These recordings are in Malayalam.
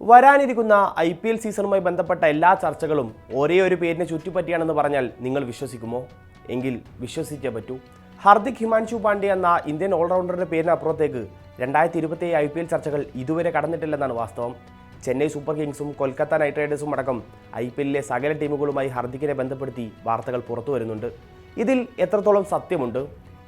വരാനിരിക്കുന്ന IPL സീസണുമായി ബന്ധപ്പെട്ട എല്ലാ ചർച്ചകളും ഒരേ ഒരു പേരിനെ ചുറ്റിപ്പറ്റിയാണെന്ന് പറഞ്ഞാൽ നിങ്ങൾ വിശ്വസിക്കുമോ? എങ്കിൽ വിശ്വസിച്ചേ പറ്റൂ. ഹർദിക് ഹിമാൻഷു പാണ്ഡ്യ എന്ന ഇന്ത്യൻ ഓൾറൗണ്ടറുടെ പേരിനപ്പുറത്തേക്ക് 2027 IPL ചർച്ചകൾ ഇതുവരെ കടന്നിട്ടില്ലെന്നാണ് വാസ്തവം. ചെന്നൈ സൂപ്പർ കിങ്സും കൊൽക്കത്ത നൈറ്റ് റൈഡേഴ്സും അടക്കം IPLലെ സകല ടീമുകളുമായി ഹർദിക്കിനെ ബന്ധപ്പെടുത്തി വാർത്തകൾ പുറത്തു വരുന്നുണ്ട്. ഇതിൽ എത്രത്തോളം സത്യമുണ്ട്?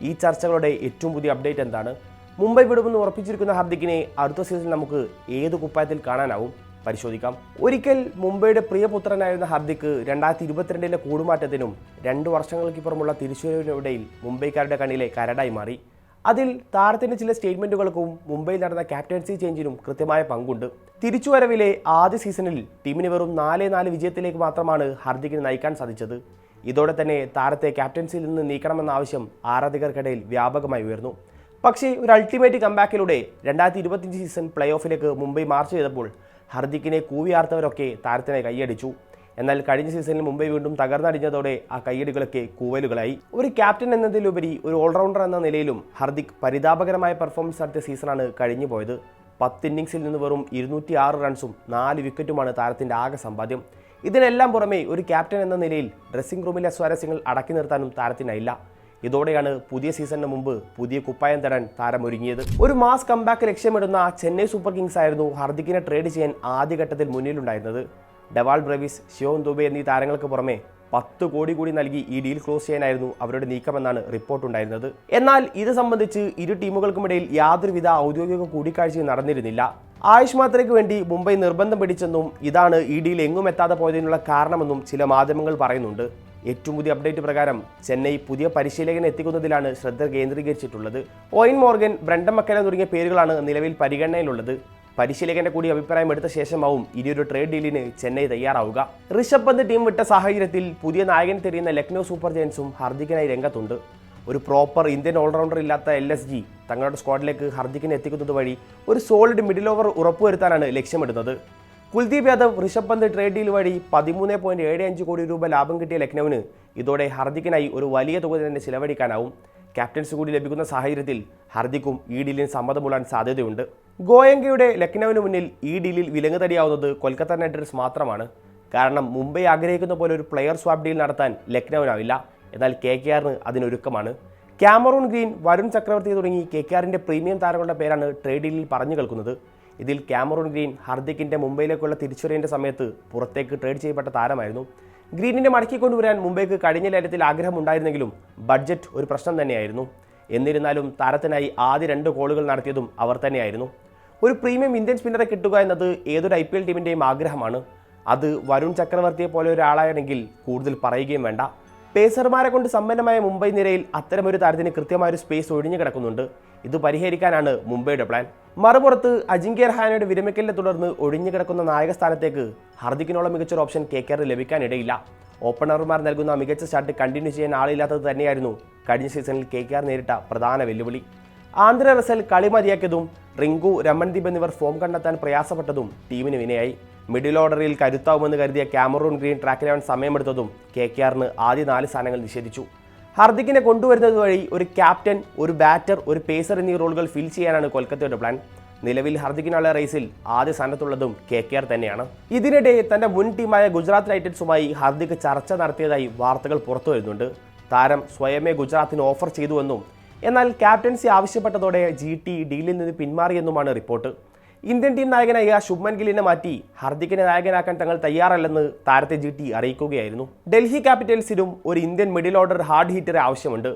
ഈ ചർച്ചകളുടെ ഏറ്റവും പുതിയ അപ്ഡേറ്റ് എന്താണ്? മുംബൈ വിടുമെന്ന് ഉറപ്പിച്ചിരിക്കുന്ന ഹർദിക്കിനെ അടുത്ത സീസണിൽ നമുക്ക് ഏത് കുപ്പായത്തിൽ കാണാനാവും? പരിശോധിക്കാം. ഒരിക്കൽ മുംബൈയുടെ പ്രിയപുത്രനായിരുന്ന ഹർദിക്ക് 2022 കൂടുമാറ്റത്തിനും 2 വർഷങ്ങൾക്കിപ്പുറമുള്ള തിരിച്ചുവരവിനിടയിൽ മുംബൈക്കാരുടെ കണ്ണിലെ കരടായി മാറി. അതിൽ താരത്തിൻ്റെ ചില സ്റ്റേറ്റ്മെൻറ്റുകൾക്കും മുംബൈയിൽ നടന്ന ക്യാപ്റ്റൻസി ചേഞ്ചിനും കൃത്യമായ പങ്കുണ്ട്. തിരിച്ചുവരവിലെ ആദ്യ സീസണിൽ ടീമിന് വെറും 4-4 വിജയത്തിലേക്ക് മാത്രമാണ് ഹർദിക്കിനെ നയിക്കാൻ സാധിച്ചത്. ഇതോടെ തന്നെ താരത്തെ ക്യാപ്റ്റൻസിയിൽ നിന്ന് നീക്കണമെന്ന ആവശ്യം ആരാധകർക്കിടയിൽ വ്യാപകമായി ഉയർന്നു. പക്ഷേ ഒരു അൾട്ടിമേറ്റ് കംബാക്കിലൂടെ 2025 സീസൺ പ്ലേ ഓഫിലേക്ക് മുംബൈ മാർച്ച് ചെയ്തപ്പോൾ ഹർദിക്കിനെ കൂവിയാർത്തവരൊക്കെ താരത്തിനെ കൈയടിച്ചു. എന്നാൽ കഴിഞ്ഞ സീസണിൽ മുംബൈ വീണ്ടും തകർന്നടിഞ്ഞതോടെ ആ കൈയടികളൊക്കെ കൂവലുകളായി. ഒരു ക്യാപ്റ്റൻ എന്നതിലുപരി ഒരു ഓൾറൗണ്ടർ എന്ന നിലയിലും ഹർദിക് പരിതാപകരമായ പെർഫോമൻസ് നടത്തിയ സീസണാണ് കഴിഞ്ഞു പോയത്. 10 ഇന്നിംഗ്സിൽ നിന്ന് വെറും 206 റൺസും 4 വിക്കറ്റുമാണ് താരത്തിൻ്റെ ആകെ സമ്പാദ്യം. ഇതിനെല്ലാം പുറമെ ഒരു ക്യാപ്റ്റൻ എന്ന നിലയിൽ ഡ്രസ്സിംഗ് റൂമിലെ സ്വാരസ്യങ്ങൾ അടക്കി നിർത്താനും താരത്തിനായില്ല. ഇതോടെയാണ് പുതിയ സീസണിന് മുമ്പ് പുതിയ കുപ്പായം തരാൻ താരം ഒരുങ്ങിയത്. ഒരു മാസ് കംബാക്ക് ലക്ഷ്യമിടുന്ന ചെന്നൈ സൂപ്പർ കിങ്സ് ആയിരുന്നു ഹർദിക്കിനെ ട്രേഡ് ചെയ്യാൻ ആദ്യഘട്ടത്തിൽ മുന്നിലുണ്ടായിരുന്നത്. ഡെവാൾ ബ്രെവിസ്, ശിവം ദുബെ എന്നീ താരങ്ങൾക്ക് പുറമെ 10 കോടി കൂടി നൽകി ഈ ഡീൽ ക്ലോസ് ചെയ്യാനായിരുന്നു അവരുടെ നീക്കമെന്നാണ് റിപ്പോർട്ടുണ്ടായിരുന്നത്. എന്നാൽ ഇത് സംബന്ധിച്ച് ഇരു ടീമുകൾക്കുമിടയിൽ യാതൊരുവിധ ഔദ്യോഗിക കൂടിക്കാഴ്ചയും നടന്നിരുന്നില്ല. ആയുഷ് മാത്രയ്ക്ക് വേണ്ടി മുംബൈ നിർബന്ധം പിടിച്ചെന്നും ഇതാണ് ഈ ഡീൽ എങ്ങും എത്താതെ പോയതിനുള്ള കാരണമെന്നും ചില മാധ്യമങ്ങൾ പറയുന്നുണ്ട്. ഏറ്റവും പുതിയ അപ്ഡേറ്റ് പ്രകാരം ചെന്നൈ പുതിയ പരിശീലകനെ എത്തിക്കുന്നതിലാണ് ശ്രദ്ധ കേന്ദ്രീകരിച്ചിട്ടുള്ളത്. ഓയിൻ മോർഗൻ, ബ്രണ്ടൻ മക്കല തുടങ്ങിയ പേരുകളാണ് നിലവിൽ പരിഗണനയിലുള്ളത്. പരിശീലകന്റെ കൂടി അഭിപ്രായം എടുത്ത ശേഷമാവും ഇനിയൊരു ട്രേഡ് ഡീലിന് ചെന്നൈ തയ്യാറാവുക. ഋഷഭ് പന്ത് ടീം വിട്ട സാഹചര്യത്തിൽ പുതിയ നായകൻ തിരിയുന്ന ലക്നൗ സൂപ്പർ ജയൻസും ഹർദിക്കിനായി രംഗത്തുണ്ട്. ഒരു പ്രോപ്പർ ഇന്ത്യൻ ഓൾറൗണ്ടർ ഇല്ലാത്ത LSG തങ്ങളുടെ സ്ക്വാഡിലേക്ക് ഹർദിക്കിനെ എത്തിക്കുന്നത് വഴി ഒരു സോളിഡ് മിഡിൽ ഓവർ ഉറപ്പുവരുത്താനാണ് ലക്ഷ്യമിടുന്നത്. കുൽദീപ് യാദവ്, ഋഷഭ് പന്ത് ട്രേഡ് ഡീൽ വഴി 13.75 കോടി രൂപ ലാഭം കിട്ടിയ ലക്നൌവിന് ഇതോടെ ഹർദിക്കിനായി ഒരു വലിയ തുക തന്നെ ചിലവഴിക്കാനാവും. ക്യാപ്റ്റൻസ് കൂടി ലഭിക്കുന്ന സാഹചര്യത്തിൽ ഹർദിക്കും ഈ ഡീലിന് സമ്മതമുള്ളാൻ സാധ്യതയുണ്ട്. ഗോയങ്കയുടെ ലക്നൌവിന് മുന്നിൽ ഈ ഡീലിൽ വിലങ്ങുതടിയാവുന്നത് കൊൽക്കത്ത നൈറ്റ് റൈഡേഴ്സ് മാത്രമാണ്. കാരണം മുംബൈ ആഗ്രഹിക്കുന്ന പോലെ ഒരു പ്ലെയർ സ്വാപ്പ് ഡീൽ നടത്താൻ ലക്നൌവിനാവില്ല. എന്നാൽ KKRന് അതിനൊരുക്കമാണ്. ക്യാമറൂൺ ഗ്രീൻ, വരുൺ ചക്രവർത്തി തുടങ്ങി KKRന്റെ പ്രീമിയം താരങ്ങളുടെ പേരാണ് ട്രേഡ് ഡീലിൽ പറഞ്ഞു കേൾക്കുന്നത്. ഇതിൽ ക്യാമറൂൺ ഗ്രീൻ ഹർദിക്കിൻ്റെ മുംബൈയിലേക്കുള്ള തിരിച്ചുവരവിൻ്റെ സമയത്ത് പുറത്തേക്ക് ട്രേഡ് ചെയ്യപ്പെട്ട താരമായിരുന്നു. ഗ്രീനിനെ മടക്കിക്കൊണ്ടുവരാൻ മുംബൈക്ക് കഴിഞ്ഞ ലേലത്തിൽ ആഗ്രഹമുണ്ടായിരുന്നെങ്കിലും ബഡ്ജറ്റ് ഒരു പ്രശ്നം തന്നെയായിരുന്നു. എന്നിരുന്നാലും താരത്തിനായി ആദ്യ 2 കോളുകൾ നടത്തിയതും അവർ തന്നെയായിരുന്നു. ഒരു പ്രീമിയം ഇന്ത്യൻ സ്പിന്നറെ കിട്ടുക എന്നത് ഏതൊരു IPL ടീമിൻ്റെയും ആഗ്രഹമാണ്. അത് വരുൺ ചക്രവർത്തിയെ പോലെ ഒരാളാണെങ്കിൽ കൂടുതൽ പറയുകയും വേണ്ട. പേസർമാരെ കൊണ്ട് സമ്പന്നമായ മുംബൈ നിരയിൽ അത്തരമൊരു താരത്തിന് കൃത്യമായൊരു സ്പേസ് ഒഴിഞ്ഞു കിടക്കുന്നുണ്ട്. ഇത് പരിഹരിക്കാനാണ് മുംബൈയുടെ പ്ലാൻ. മറുപുറത്ത് അജിങ്ക്യ രഹാനയുടെ വിരമിക്കലിനെ തുടർന്ന് ഒഴിഞ്ഞു കിടക്കുന്ന നായക സ്ഥാനത്തേക്ക് ഹർദിക്കിനോളം മികച്ചൊരു ഓപ്ഷൻ KKR ലഭിക്കാനിടയില്ല. ഓപ്പണർമാർ നൽകുന്ന മികച്ച സ്റ്റാർട്ട് കണ്ടിന്യൂ ചെയ്യാൻ ആളില്ലാത്തത് തന്നെയായിരുന്നു കഴിഞ്ഞ സീസണിൽ KKR നേരിട്ട പ്രധാന വെല്ലുവിളി. ആന്ധ്ര റസൽ കളി മതിയാക്കിയതും റിങ്കു, രമൺദീപ് എന്നിവർ ഫോം കണ്ടെത്താൻ പ്രയാസപ്പെട്ടതും ടീമിന് വിനയായി. മിഡിൽ ഓർഡറിൽ കരുത്താവുമെന്ന് കരുതിയ ക്യാമറൂൺ ഗ്രീൻ ട്രാക്കിലാവാൻ സമയമെടുത്തതും KKRന് ആദ്യ 4 സ്ഥാനങ്ങൾ നിഷേധിച്ചു. ഹർദിക്കിനെ കൊണ്ടുവരുന്നത് വഴി ഒരു ക്യാപ്റ്റൻ, ഒരു ബാറ്റർ, ഒരു പേസർ എന്നീ റോളുകൾ ഫിൽ ചെയ്യാനാണ് കൊൽക്കത്തയുടെ പ്ലാൻ. നിലവിൽ ഹർദിക്കിനുള്ള റേസിൽ ആദ്യ സ്ഥാനത്തുള്ളതും KKR തന്നെയാണ്. ഇതിനിടെ തന്റെ മുൻ ടീമായ ഗുജറാത്ത് ടൈറ്റൻസുമായി ഹർദിക്ക് ചർച്ച നടത്തിയതായി വാർത്തകൾ പുറത്തു വരുന്നുണ്ട്. താരം സ്വയമേ ഗുജറാത്തിന് ഓഫർ ചെയ്തുവെന്നും എന്നാൽ ക്യാപ്റ്റൻസി ആവശ്യപ്പെട്ടതോടെ GT ഡീലിൽ നിന്ന് പിന്മാറിയെന്നുമാണ് റിപ്പോർട്ട്. ഇന്ത്യൻ ടീം നായകനായ ശുഭ്മൻ ഗില്ലിനെ മാറ്റി ഹർദിക്കിനെ നായകനാക്കാൻ തങ്ങൾ തയ്യാറല്ലെന്ന് താരത്തെ GT അറിയിക്കുകയായിരുന്നു. ഡൽഹി ക്യാപിറ്റൽസിനും ഒരു ഇന്ത്യൻ മിഡിൽ ഓർഡർ ഹാർഡ് ഹിറ്ററെ ആവശ്യമുണ്ട്.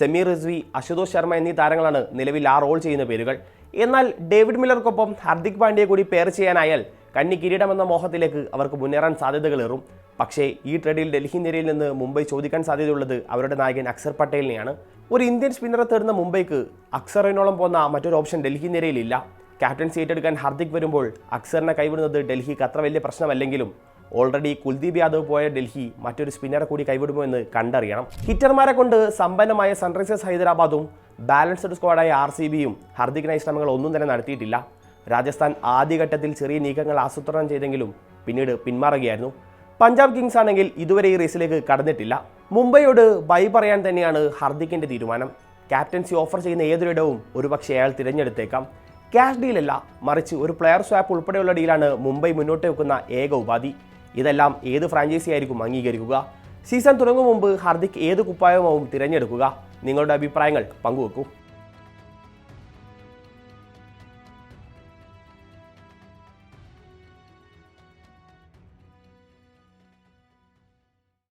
സമീർ റിസ്വി, അശുതോഷ് ശർമ്മ എന്നീ താരങ്ങളാണ് നിലവിൽ ആ റോൾ ചെയ്യുന്ന പേരുകൾ. എന്നാൽ ഡേവിഡ് മില്ലർക്കൊപ്പം ഹർദിക് പാണ്ഡ്യയെ കൂടി പെയർ ചെയ്യാനായാൽ കന്നി കിരീടമെന്ന മോഹത്തിലേക്ക് അവർക്ക് മുന്നേറാൻ സാധ്യതകളേറും. പക്ഷേ ഈ ട്രേഡിൽ ഡൽഹി നിരയിൽ നിന്ന് മുംബൈ ചോദിക്കാൻ സാധ്യതയുള്ളത് അവരുടെ നായകൻ അക്സർ പട്ടേലിനെയാണ്. ഒരു ഇന്ത്യൻ സ്പിന്നറെ തേടുന്ന മുംബൈക്ക് അക്സറിനോളം പോകുന്ന മറ്റൊരു ഓപ്ഷൻ ഡൽഹി നിരയിലില്ല. ക്യാപ്റ്റൻസി ഏറ്റെടുക്കാൻ ഹർദിക് വരുമ്പോൾ അക്സറിനെ കൈവിടുന്നത് ഡൽഹിക്ക് അത്ര വലിയ പ്രശ്നമല്ലെങ്കിലും ഓൾറെഡി കുൽദീപ് യാദവ് പോയ ഡൽഹി മറ്റൊരു സ്പിന്നറെ കൂടി കൈവിടുമോ എന്ന് കണ്ടറിയണം. ഹിറ്റർമാരെ കൊണ്ട് സമ്പന്നമായ സൺറൈസേഴ്സ് ഹൈദരാബാദും ബാലൻസ്ഡ് സ്ക്വാഡായ RCBയും ഹർദിക്കിനായി ശ്രമങ്ങൾ ഒന്നും തന്നെ നടത്തിയിട്ടില്ല. രാജസ്ഥാൻ ആദ്യഘട്ടത്തിൽ ചെറിയ നീക്കങ്ങൾ ആസൂത്രണം ചെയ്തെങ്കിലും പിന്നീട് പിന്മാറുകയായിരുന്നു. പഞ്ചാബ് കിങ്സ് ആണെങ്കിൽ ഇതുവരെ ഈ റേസിലേക്ക് കടന്നിട്ടില്ല. മുംബൈയോട് ബൈ പറയാൻ തന്നെയാണ് ഹർദിക്കിൻ്റെ തീരുമാനം. ക്യാപ്റ്റൻസി ഓഫർ ചെയ്യുന്ന ഏതൊരിടവും ഒരുപക്ഷെ അയാൾ തിരഞ്ഞെടുത്തേക്കാം. ക്യാഷ് ഡീലല്ല, മറിച്ച് ഒരു പ്ലെയർ സ്വാപ്പ് ഉൾപ്പെടെയുള്ള ഡീലാണ് മുംബൈ മുന്നോട്ട് വെക്കുന്ന ഏക ഉപാധി. ഇതെല്ലാം ഏത് ഫ്രാഞ്ചൈസി ആയിരിക്കും അംഗീകരിക്കുക? സീസൺ തുടങ്ങും മുമ്പ് ഹാർദിക് ഏത് കുപ്പായമാവും തിരഞ്ഞെടുക്കുക? നിങ്ങളുടെ അഭിപ്രായങ്ങൾ പങ്കുവെക്കൂ.